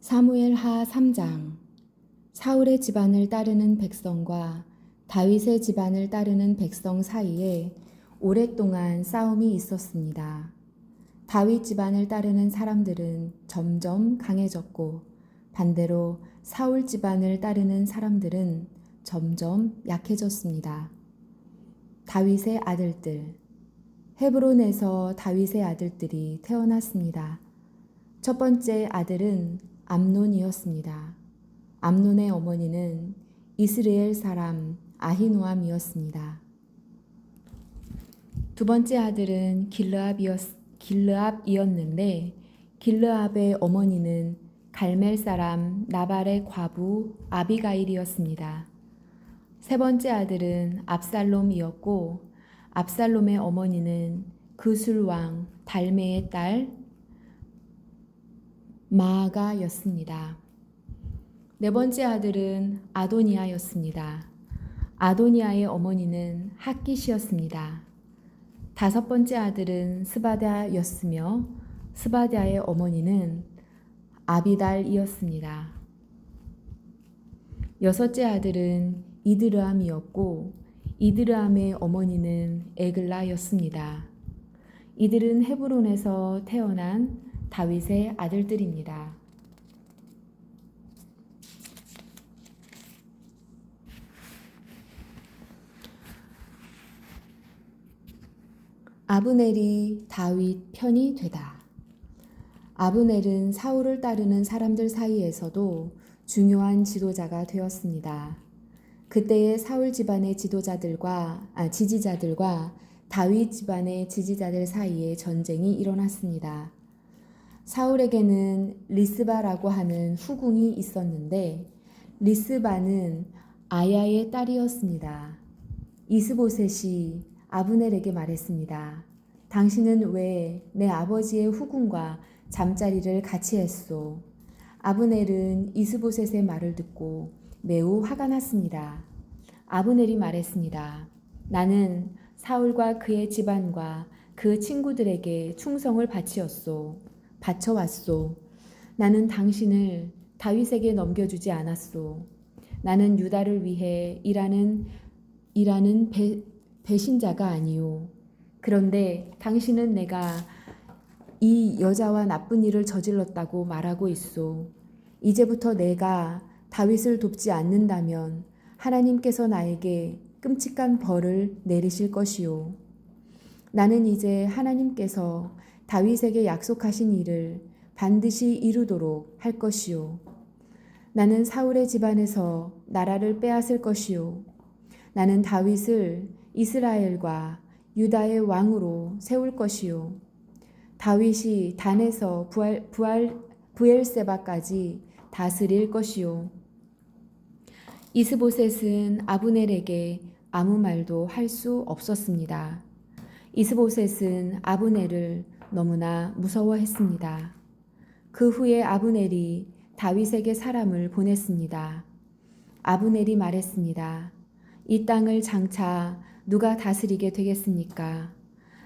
사무엘하 3장. 사울의 집안을 따르는 백성과 다윗의 집안을 따르는 백성 사이에 오랫동안 싸움이 있었습니다. 다윗 집안을 따르는 사람들은 점점 강해졌고 반대로 사울 집안을 따르는 사람들은 점점 약해졌습니다. 다윗의 아들들. 헤브론에서 다윗의 아들들이 태어났습니다. 첫 번째 아들은 암논이었습니다. 암논의 어머니는 이스라엘 사람 아히노암이었습니다. 두 번째 아들은 길르압이었는데 길르압의 어머니는 갈멜 사람 나발의 과부 아비가일이었습니다. 세 번째 아들은 압살롬이었고 압살롬의 어머니는 그술왕 달메의 딸 마아가였습니다. 네 번째 아들은 아도니아였습니다. 아도니아의 어머니는 핫깃이었습니다. 다섯 번째 아들은 스바다였으며 스바다의 어머니는 아비달이었습니다. 여섯째 아들은 이드르암이었고 이드르암의 어머니는 에글라였습니다. 이들은 헤브론에서 태어난 다윗의 아들들입니다. 아브넬이 다윗 편이 되다. 아브넬은 사울을 따르는 사람들 사이에서도 중요한 지도자가 되었습니다. 그때의 사울 집안의 지지자들과 다윗 집안의 지지자들 사이에 전쟁이 일어났습니다. 사울에게는 리스바라고 하는 후궁이 있었는데 리스바는 아야의 딸이었습니다. 이스보셋이 아브넬에게 말했습니다. 당신은 왜 내 아버지의 후궁과 잠자리를 같이 했소? 아브넬은 이스보셋의 말을 듣고 매우 화가 났습니다. 아브넬이 말했습니다. 나는 사울과 그의 집안과 그 친구들에게 충성을 바쳐왔소. 나는 당신을 다윗에게 넘겨주지 않았소. 나는 유다를 위해 일하는 배신자가 아니오. 그런데 당신은 내가 이 여자와 나쁜 일을 저질렀다고 말하고 있소. 이제부터 내가 다윗을 돕지 않는다면 하나님께서 나에게 끔찍한 벌을 내리실 것이오. 나는 이제 하나님께서 다윗에게 약속하신 일을 반드시 이루도록 할 것이오. 나는 사울의 집안에서 나라를 빼앗을 것이오. 나는 다윗을 이스라엘과 유다의 왕으로 세울 것이오. 다윗이 단에서 부엘세바까지 다스릴 것이오. 이스보셋은 아브넬에게 아무 말도 할 수 없었습니다. 이스보셋은 아브넬을 너무나 무서워했습니다. 그 후에 아브넬이 다윗에게 사람을 보냈습니다. 아브넬이 말했습니다. 이 땅을 장차 누가 다스리게 되겠습니까?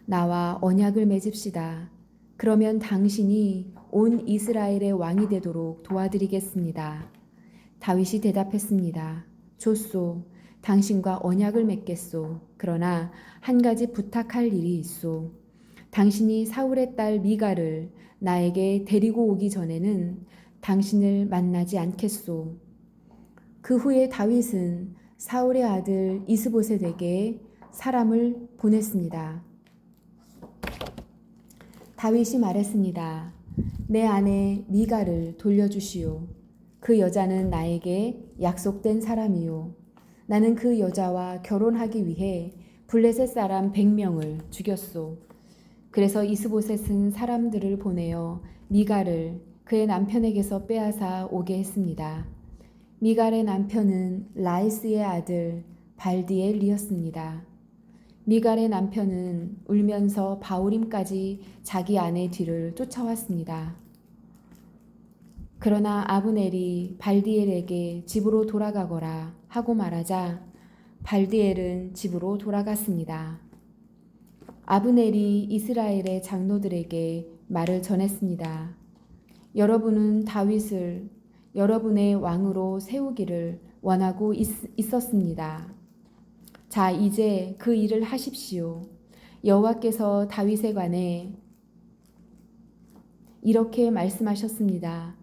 나와 언약을 맺읍시다. 그러면 당신이 온 이스라엘의 왕이 되도록 도와드리겠습니다. 다윗이 대답했습니다. 좋소. 당신과 언약을 맺겠소. 그러나 한 가지 부탁할 일이 있소. 당신이 사울의 딸 미가를 나에게 데리고 오기 전에는 당신을 만나지 않겠소. 그 후에 다윗은 사울의 아들 이스보셋에게 사람을 보냈습니다. 다윗이 말했습니다. 내 아내 미가를 돌려주시오. 그 여자는 나에게 약속된 사람이요. 나는 그 여자와 결혼하기 위해 블레셋 사람 100명을 죽였소. 그래서 이스보셋은 사람들을 보내어 미가를 그의 남편에게서 빼앗아 오게 했습니다. 미갈의 남편은 라이스의 아들 발디엘이었습니다. 미갈의 남편은 울면서 바후림까지 자기 아내 뒤를 쫓아왔습니다. 그러나 아브넬이 발디엘에게 집으로 돌아가거라 하고 말하자 발디엘은 집으로 돌아갔습니다. 아브넬이 이스라엘의 장로들에게 말을 전했습니다. 여러분은 다윗을 여러분의 왕으로 세우기를 원하고 있었습니다. 자, 이제 그 일을 하십시오. 여호와께서 다윗에 관해 이렇게 말씀하셨습니다.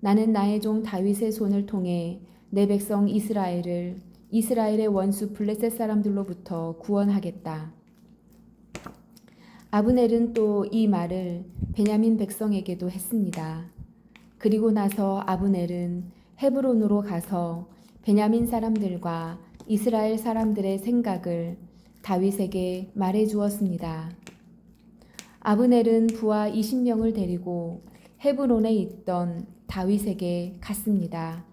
나는 나의 종 다윗의 손을 통해 내 백성 이스라엘의 원수 블레셋 사람들로부터 구원하겠다. 아브넬은 또 이 말을 베냐민 백성에게도 했습니다. 그리고 나서 아브넬은 헤브론으로 가서 베냐민 사람들과 이스라엘 사람들의 생각을 다윗에게 말해 주었습니다. 아브넬은 부하 20명을 데리고 헤브론에 있던 다윗에게 갔습니다.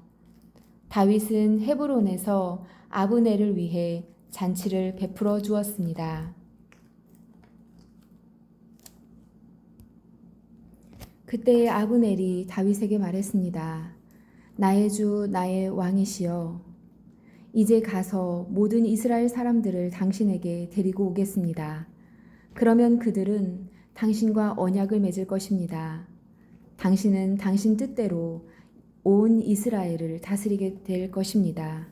다윗은 헤브론에서 아브넬을 위해 잔치를 베풀어 주었습니다. 그때 아브넬이 다윗에게 말했습니다. 나의 주 나의 왕이시여, 이제 가서 모든 이스라엘 사람들을 당신에게 데리고 오겠습니다. 그러면 그들은 당신과 언약을 맺을 것입니다. 당신은 당신 뜻대로 온 이스라엘을 다스리게 될 것입니다.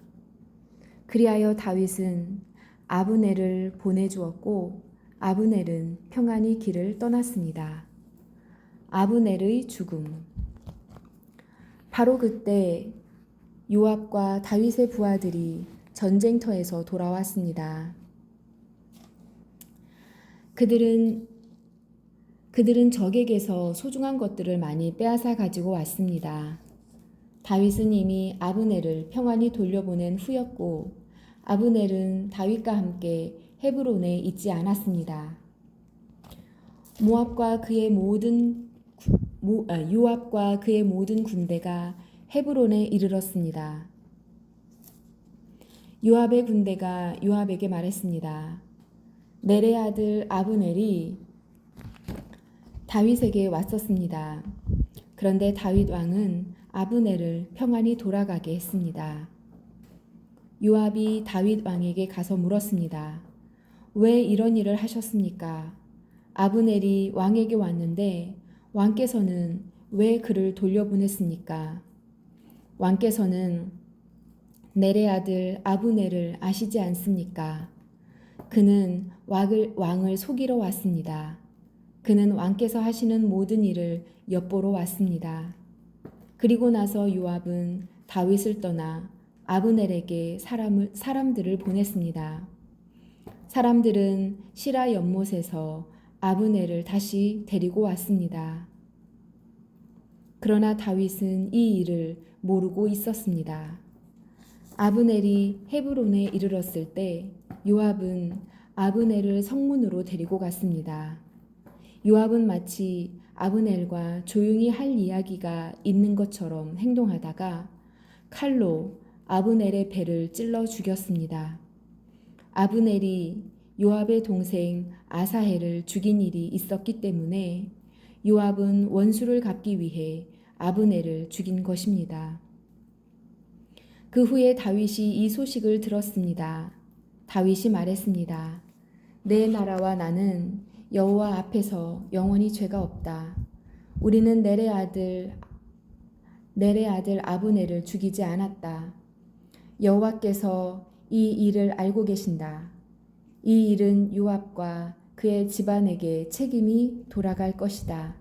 그리하여 다윗은 아브넬을 보내주었고 아브넬은 평안히 길을 떠났습니다. 아브넬의 죽음. 바로 그때 요압과 다윗의 부하들이 전쟁터에서 돌아왔습니다. 그들은 적에게서 소중한 것들을 많이 빼앗아 가지고 왔습니다. 다윗은 이미 아브넬을 평안히 돌려보낸 후였고 아브넬은 다윗과 함께 헤브론에 있지 않았습니다. 요압과 그의 모든 군대가 헤브론에 이르렀습니다. 요압의 군대가 요압에게 말했습니다. 넬의 아들 아브넬이 다윗에게 왔었습니다. 그런데 다윗 왕은 아브넬을 평안히 돌아가게 했습니다. 요압이 다윗 왕에게 가서 물었습니다. 왜 이런 일을 하셨습니까? 아브넬이 왕에게 왔는데 왕께서는 왜 그를 돌려보냈습니까? 왕께서는 넬의 아들 아브넬을 아시지 않습니까? 그는 왕을 속이러 왔습니다. 그는 왕께서 하시는 모든 일을 엿보러 왔습니다. 그리고 나서 요압은 다윗을 떠나 아브넬에게 사람들을 보냈습니다. 사람들은 시라 연못에서 아브넬을 다시 데리고 왔습니다. 그러나 다윗은 이 일을 모르고 있었습니다. 아브넬이 헤브론에 이르렀을 때 요압은 아브넬을 성문으로 데리고 갔습니다. 요압은 마치 아브넬과 조용히 할 이야기가 있는 것처럼 행동하다가 칼로 아브넬의 배를 찔러 죽였습니다. 아브넬이 요압의 동생 아사헬을 죽인 일이 있었기 때문에 요압은 원수를 갚기 위해 아브넬을 죽인 것입니다. 그 후에 다윗이 이 소식을 들었습니다. 다윗이 말했습니다. 내 나라와 나는 여호와 앞에서 영원히 죄가 없다. 우리는 넬의 아들 아브넬을 죽이지 않았다. 여호와께서 이 일을 알고 계신다. 이 일은 요압과 그의 집안에게 책임이 돌아갈 것이다.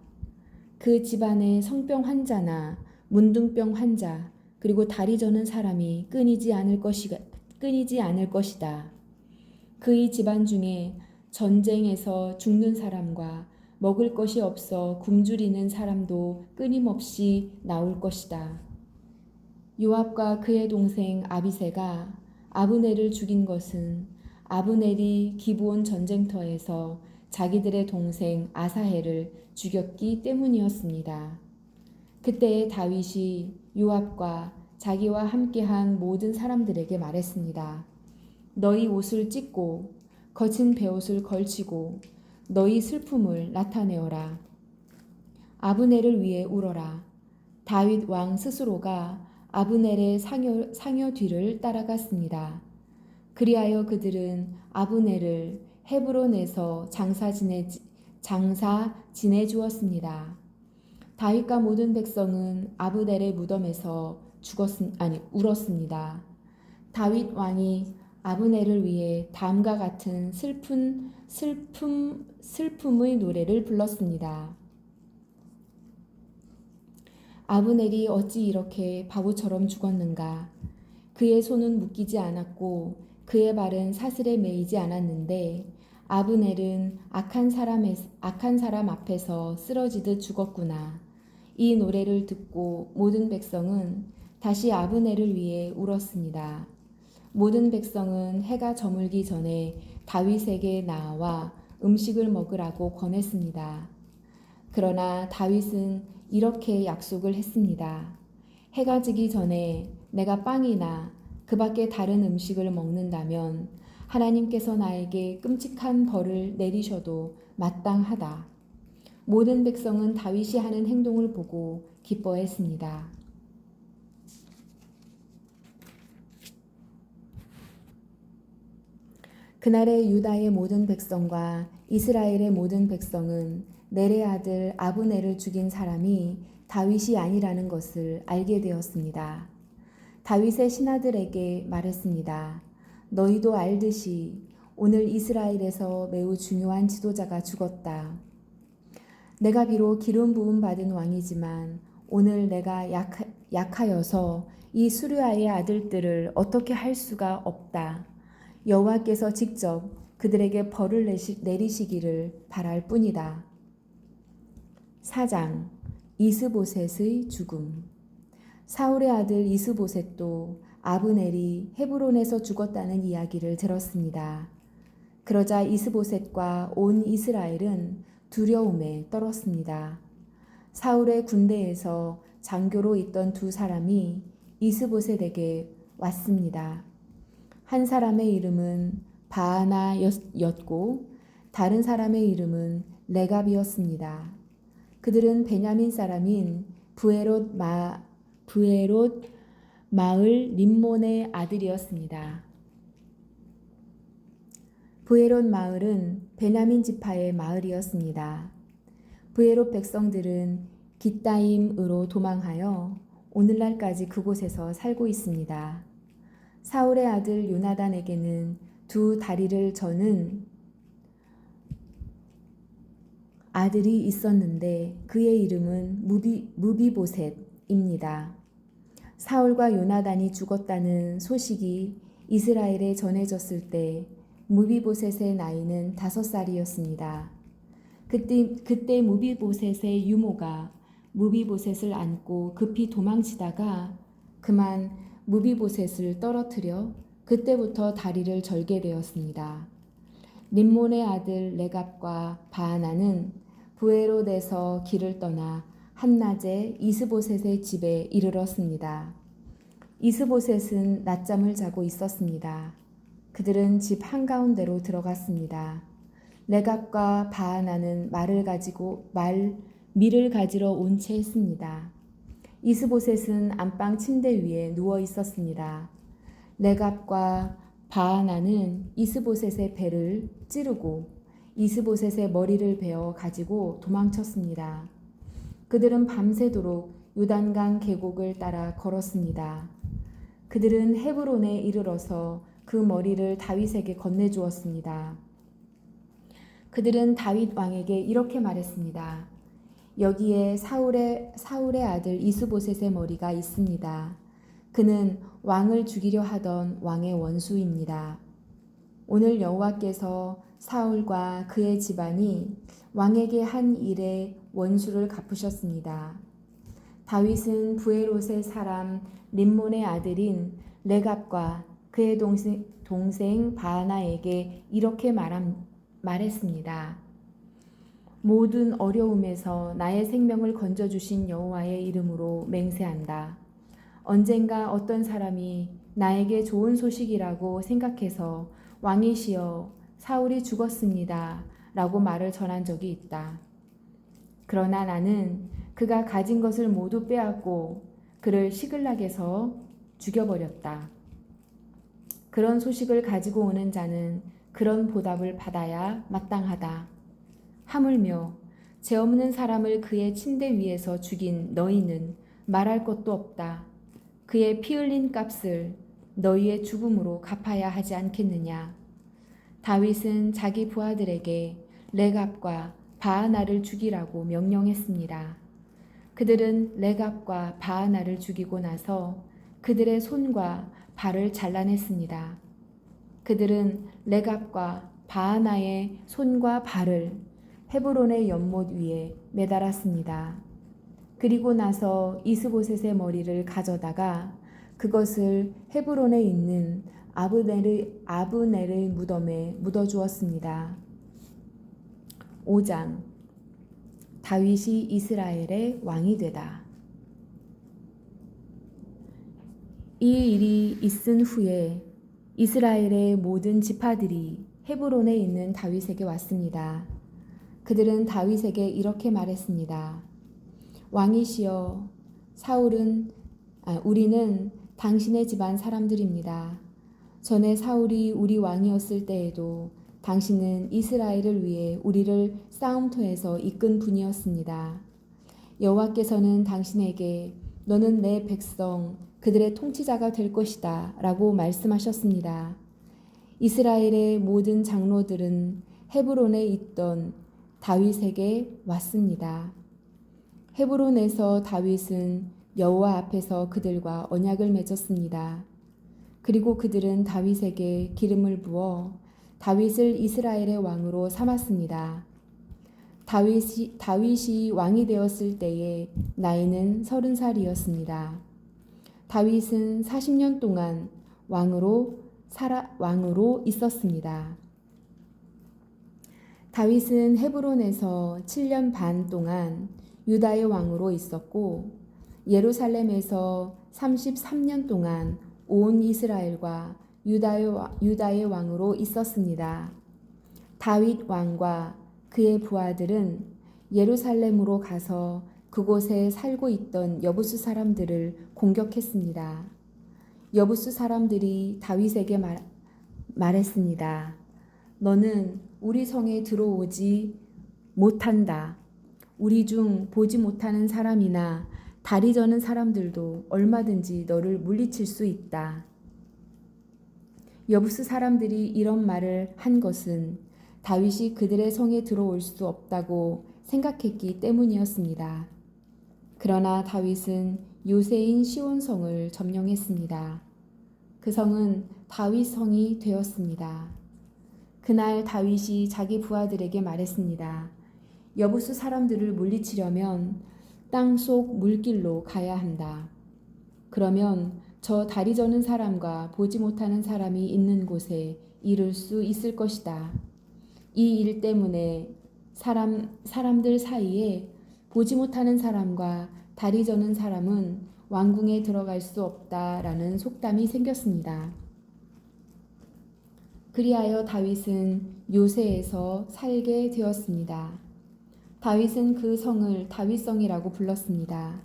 그 집안의 성병 환자나 문둥병 환자 그리고 다리 저는 사람이 끊이지 않을 것이다. 그의 집안 중에 전쟁에서 죽는 사람과 먹을 것이 없어 굶주리는 사람도 끊임없이 나올 것이다. 요압과 그의 동생 아비새가 아브넬을 죽인 것은 아브넬이 기브온 전쟁터에서 자기들의 동생 아사헬을 죽였기 때문이었습니다. 그때 다윗이 요압과 자기와 함께한 모든 사람들에게 말했습니다. 너희 옷을 찢고 거친 베옷을 걸치고 너희 슬픔을 나타내어라. 아브넬을 위해 울어라. 다윗 왕 스스로가 아브넬의 상여 뒤를 따라갔습니다. 그리하여 그들은 아브넬을 헤브론에서 장사 지내 주었습니다. 다윗과 모든 백성은 아브넬의 무덤에서 울었습니다. 다윗 왕이 아브넬을 위해 다음과 같은 슬픔의 노래를 불렀습니다. 아브넬이 어찌 이렇게 바보처럼 죽었는가? 그의 손은 묶이지 않았고 그의 발은 사슬에 매이지 않았는데 아브넬은 악한 사람 앞에서 쓰러지듯 죽었구나. 이 노래를 듣고 모든 백성은 다시 아브넬을 위해 울었습니다. 모든 백성은 해가 저물기 전에 다윗에게 나와 음식을 먹으라고 권했습니다. 그러나 다윗은 이렇게 약속을 했습니다. 해가 지기 전에 내가 빵이나 그 밖에 다른 음식을 먹는다면 하나님께서 나에게 끔찍한 벌을 내리셔도 마땅하다. 모든 백성은 다윗이 하는 행동을 보고 기뻐했습니다. 그날의 유다의 모든 백성과 이스라엘의 모든 백성은 넬의 아들 아브넬을 죽인 사람이 다윗이 아니라는 것을 알게 되었습니다. 다윗의 신하들에게 말했습니다. 너희도 알듯이 오늘 이스라엘에서 매우 중요한 지도자가 죽었다. 내가 비록 기름 부음 받은 왕이지만 오늘 내가 약하여서 이 수르야의 아들들을 어떻게 할 수가 없다. 여호와께서 직접 그들에게 벌을 내리시기를 바랄 뿐이다. 4장 이스보셋의 죽음. 사울의 아들 이스보셋도 아브넬이 헤브론에서 죽었다는 이야기를 들었습니다. 그러자 이스보셋과 온 이스라엘은 두려움에 떨었습니다. 사울의 군대에서 장교로 있던 두 사람이 이스보셋에게 왔습니다. 한 사람의 이름은 바하나였고 다른 사람의 이름은 레갑이었습니다. 그들은 베냐민 사람인 부에롯 마을 림몬의 아들이었습니다. 부에롯 마을은 베냐민 지파의 마을이었습니다. 부에롯 백성들은 깃다임으로 도망하여 오늘날까지 그곳에서 살고 있습니다. 사울의 아들 요나단에게는 두 다리를 저는 아들이 있었는데 그의 이름은 무비보셋입니다. 사울과 요나단이 죽었다는 소식이 이스라엘에 전해졌을 때 무비보셋의 나이는 5살이었습니다. 그때 무비보셋의 유모가 무비보셋을 안고 급히 도망치다가 그만 무비보셋을 떨어뜨려 그때부터 다리를 절게 되었습니다. 림몬의 아들 레갑과 바하나는 부에롯에서 길을 떠나 한낮에 이스보셋의 집에 이르렀습니다. 이스보셋은 낮잠을 자고 있었습니다. 그들은 집 한가운데로 들어갔습니다. 레갑과 바하나는 밀을 가지러 온 채 했습니다. 이스보셋은 안방 침대 위에 누워 있었습니다. 레갑과 바하나는 이스보셋의 배를 찌르고 이스보셋의 머리를 베어 가지고 도망쳤습니다. 그들은 밤새도록 요단강 계곡을 따라 걸었습니다. 그들은 헤브론에 이르러서 그 머리를 다윗에게 건네주었습니다. 그들은 다윗 왕에게 이렇게 말했습니다. 여기에 사울의 아들 이스보셋의 머리가 있습니다. 그는 왕을 죽이려 하던 왕의 원수입니다. 오늘 여호와께서 사울과 그의 집안이 왕에게 한 일의 원수를 갚으셨습니다. 다윗은 부에롯의 사람 림몬의 아들인 레갑과 그의 동생 바하나에게 이렇게 말했습니다. 모든 어려움에서 나의 생명을 건져주신 여호와의 이름으로 맹세한다. 언젠가 어떤 사람이 나에게 좋은 소식이라고 생각해서 왕이시여 사울이 죽었습니다 라고 말을 전한 적이 있다. 그러나 나는 그가 가진 것을 모두 빼앗고 그를 시글락에서 죽여버렸다. 그런 소식을 가지고 오는 자는 그런 보답을 받아야 마땅하다. 하물며 죄 없는 사람을 그의 침대 위에서 죽인 너희는 말할 것도 없다. 그의 피 흘린 값을 너희의 죽음으로 갚아야 하지 않겠느냐. 다윗은 자기 부하들에게 레갑과 바하나를 죽이라고 명령했습니다. 그들은 레갑과 바하나를 죽이고 나서 그들의 손과 발을 잘라냈습니다. 그들은 레갑과 바하나의 손과 발을 헤브론의 연못 위에 매달았습니다. 그리고 나서 이스보셋의 머리를 가져다가 그것을 헤브론에 있는 아브넬의 무덤에 묻어주었습니다. 5장 다윗이 이스라엘의 왕이 되다. 이 일이 있은 후에 이스라엘의 모든 지파들이 헤브론에 있는 다윗에게 왔습니다. 그들은 다윗에게 이렇게 말했습니다. 왕이시여, 우리는 당신의 집안 사람들입니다. 전에 사울이 우리 왕이었을 때에도 당신은 이스라엘을 위해 우리를 싸움터에서 이끈 분이었습니다. 여호와께서는 당신에게 너는 내 백성 그들의 통치자가 될 것이다 라고 말씀하셨습니다. 이스라엘의 모든 장로들은 헤브론에 있던 다윗에게 왔습니다. 헤브론에서 다윗은 여호와 앞에서 그들과 언약을 맺었습니다. 그리고 그들은 다윗에게 기름을 부어 다윗을 이스라엘의 왕으로 삼았습니다. 다윗이 왕이 되었을 때에 나이는 30살이었습니다. 다윗은 40년 동안 왕으로 있었습니다. 다윗은 헤브론에서 7년 반 동안 유다의 왕으로 있었고 예루살렘에서 33년 동안 온 이스라엘과 유다의 왕으로 있었습니다. 다윗 왕과 그의 부하들은 예루살렘으로 가서 그곳에 살고 있던 여부수 사람들을 공격했습니다. 여부수 사람들이 다윗에게 말했습니다. 너는 우리 성에 들어오지 못한다. 우리 중 보지 못하는 사람이나 다리 저는 사람들도 얼마든지 너를 물리칠 수 있다. 여부수 사람들이 이런 말을 한 것은 다윗이 그들의 성에 들어올 수 없다고 생각했기 때문이었습니다. 그러나 다윗은 요새인 시온성을 점령했습니다. 그 성은 다윗 성이 되었습니다. 그날 다윗이 자기 부하들에게 말했습니다. 여부수 사람들을 물리치려면 땅속 물길로 가야 한다. 그러면 저 다리 저는 사람과 보지 못하는 사람이 있는 곳에 이를 수 있을 것이다. 이 일 때문에 사람들 사이에 보지 못하는 사람과 다리 저는 사람은 왕궁에 들어갈 수 없다라는 속담이 생겼습니다. 그리하여 다윗은 요새에서 살게 되었습니다. 다윗은 그 성을 다윗성이라고 불렀습니다.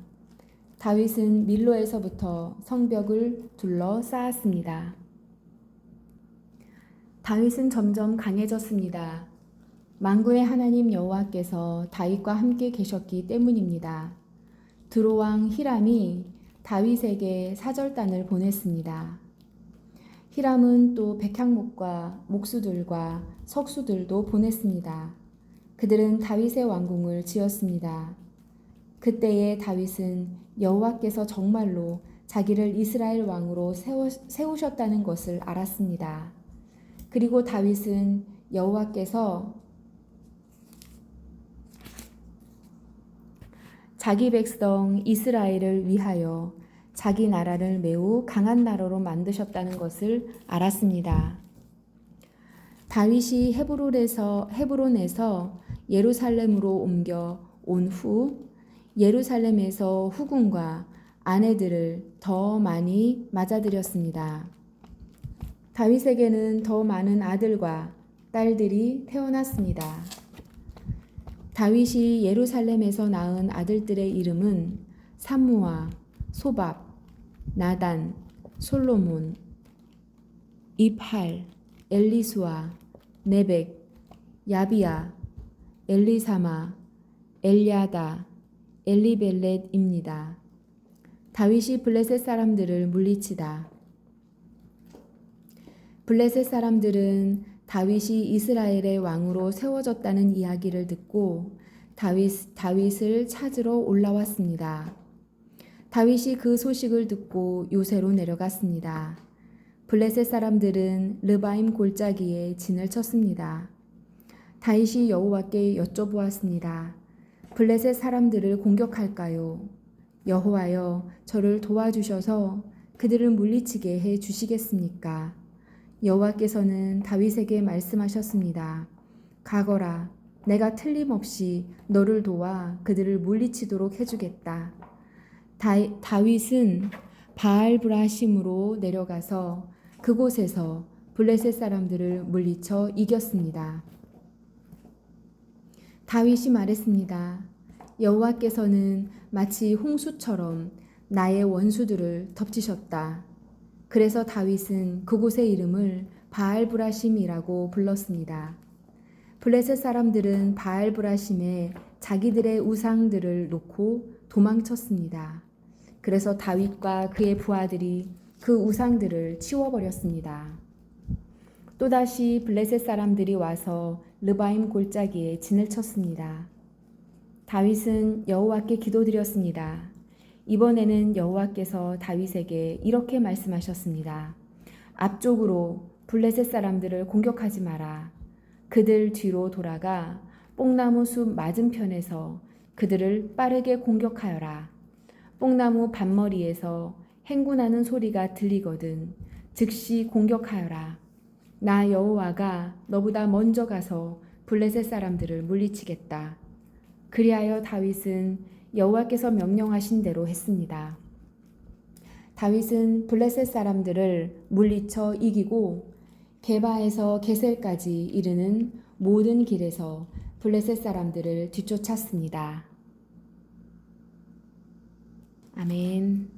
다윗은 밀로에서부터 성벽을 둘러 쌓았습니다. 다윗은 점점 강해졌습니다. 만구의 하나님 여호와께서 다윗과 함께 계셨기 때문입니다. 드로왕 히람이 다윗에게 사절단을 보냈습니다. 히람은 또 백향목과 목수들과 석수들도 보냈습니다. 그들은 다윗의 왕궁을 지었습니다. 그때에 다윗은 여호와께서 정말로 자기를 이스라엘 왕으로 세우셨다는 것을 알았습니다. 그리고 다윗은 여호와께서 자기 백성 이스라엘을 위하여 자기 나라를 매우 강한 나라로 만드셨다는 것을 알았습니다. 다윗이 헤브론에서 예루살렘으로 옮겨 온 후 예루살렘에서 후궁과 아내들을 더 많이 맞아들였습니다. 다윗에게는 더 많은 아들과 딸들이 태어났습니다. 다윗이 예루살렘에서 낳은 아들들의 이름은 삼무아, 소밥, 나단, 솔로몬, 입할, 엘리수아, 네벡, 야비야, 엘리사마, 엘리아다, 엘리벨렛입니다. 다윗이 블레셋 사람들을 물리치다. 블레셋 사람들은 다윗이 이스라엘의 왕으로 세워졌다는 이야기를 듣고 다윗을 찾으러 올라왔습니다. 다윗이 그 소식을 듣고 요새로 내려갔습니다. 블레셋 사람들은 르바임 골짜기에 진을 쳤습니다. 다윗이 여호와께 여쭤보았습니다. 블레셋 사람들을 공격할까요? 여호와여, 저를 도와주셔서 그들을 물리치게 해 주시겠습니까? 여호와께서는 다윗에게 말씀하셨습니다. 가거라, 내가 틀림없이 너를 도와 그들을 물리치도록 해주겠다. 다윗은 바알브라심으로 내려가서 그곳에서 블레셋 사람들을 물리쳐 이겼습니다. 다윗이 말했습니다. 여호와께서는 마치 홍수처럼 나의 원수들을 덮치셨다. 그래서 다윗은 그곳의 이름을 바알브라심이라고 불렀습니다. 블레셋 사람들은 바알브라심에 자기들의 우상들을 놓고 도망쳤습니다. 그래서 다윗과 그의 부하들이 그 우상들을 치워버렸습니다. 또다시 블레셋 사람들이 와서 르바임 골짜기에 진을 쳤습니다. 다윗은 여호와께 기도드렸습니다. 이번에는 여호와께서 다윗에게 이렇게 말씀하셨습니다. 앞쪽으로 블레셋 사람들을 공격하지 마라. 그들 뒤로 돌아가 뽕나무 숲 맞은편에서 그들을 빠르게 공격하여라. 뽕나무 밭머리에서 행군하는 소리가 들리거든 즉시 공격하여라. 나 여호와가 너보다 먼저 가서 블레셋 사람들을 물리치겠다. 그리하여 다윗은 여호와께서 명령하신 대로 했습니다. 다윗은 블레셋 사람들을 물리쳐 이기고 게바에서 게셀까지 이르는 모든 길에서 블레셋 사람들을 뒤쫓았습니다. 아멘.